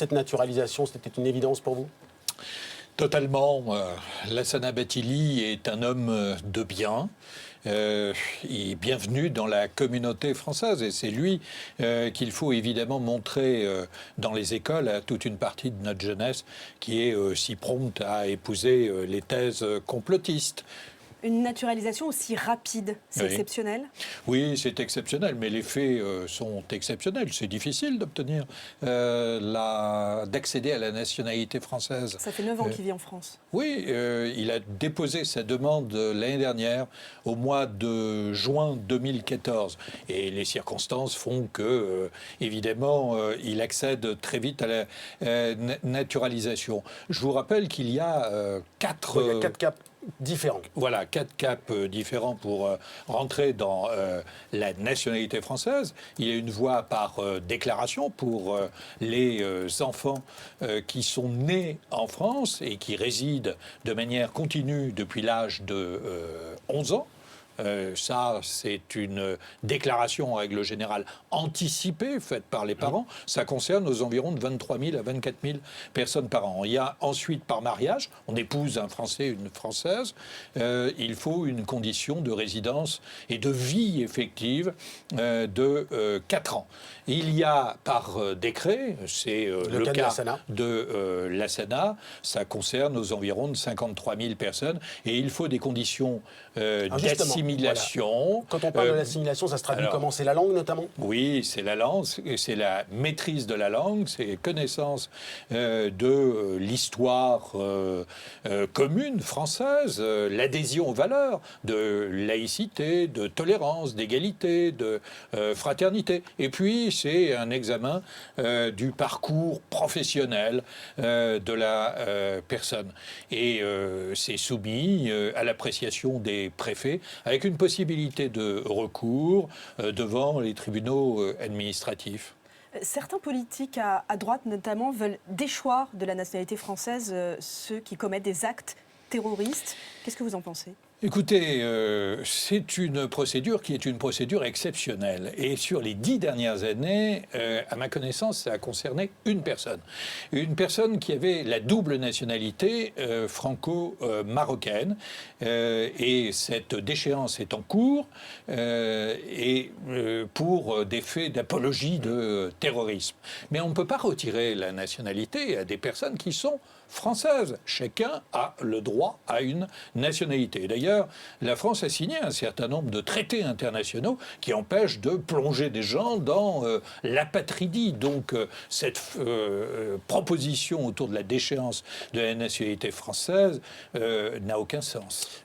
cette naturalisation, c'était une évidence pour vous? Totalement. Lassana Bathily est un homme de bien. Il est bienvenu dans la communauté française et c'est lui qu'il faut évidemment montrer dans les écoles à toute une partie de notre jeunesse qui est si prompte à épouser les thèses complotistes. Une naturalisation aussi rapide, c'est exceptionnel? Oui, c'est exceptionnel, mais les faits sont exceptionnels. C'est difficile d'obtenir, d'accéder à la nationalité française. Ça fait 9 ans qu'il vit en France. Oui, il a déposé sa demande l'année dernière, au mois de juin 2014. Et les circonstances font que, évidemment, il accède très vite à la naturalisation. Je vous rappelle qu'il y a quatre caps différents. Voilà, 4 caps différents pour rentrer dans la nationalité française. Il y a une voie par déclaration pour les enfants qui sont nés en France et qui résident de manière continue depuis l'âge de 11 ans. Ça, c'est une déclaration en règle générale anticipée faite par les parents. Ça concerne aux environs de 23 000 à 24 000 personnes par an. Il y a ensuite par mariage, on épouse un Français, une Française, il faut une condition de résidence et de vie effective de 4 ans. Il y a par décret, c'est le cas de l'Assana, ça concerne aux environs de 53 000 personnes et il faut des conditions d'assimilation. Voilà. Quand on parle de l'assimilation, ça se traduit comment? C'est la langue notamment? Oui, c'est la langue, c'est la maîtrise de la langue, c'est connaissance de l'histoire commune française, l'adhésion aux valeurs de laïcité, de tolérance, d'égalité, de fraternité. Et puis, c'est un examen du parcours professionnel de la personne. Et c'est soumis à l'appréciation des préfets, avec une possibilité de recours devant les tribunaux administratifs. Certains politiques à droite, notamment, veulent déchoir de la nationalité française ceux qui commettent des actes terroristes. Qu'est-ce que vous en pensez ? Écoutez, c'est une procédure qui est une procédure exceptionnelle. Et sur les 10 dernières années, à ma connaissance, ça a concerné une personne. Une personne qui avait la double nationalité franco-marocaine. Et cette déchéance est en cours pour des faits d'apologie de terrorisme. Mais on ne peut pas retirer la nationalité à des personnes qui sont françaises. Chacun a le droit à une nationalité. D'ailleurs, la France a signé un certain nombre de traités internationaux qui empêchent de plonger des gens dans l'apatridie. Donc, cette proposition autour de la déchéance de la nationalité française n'a aucun sens.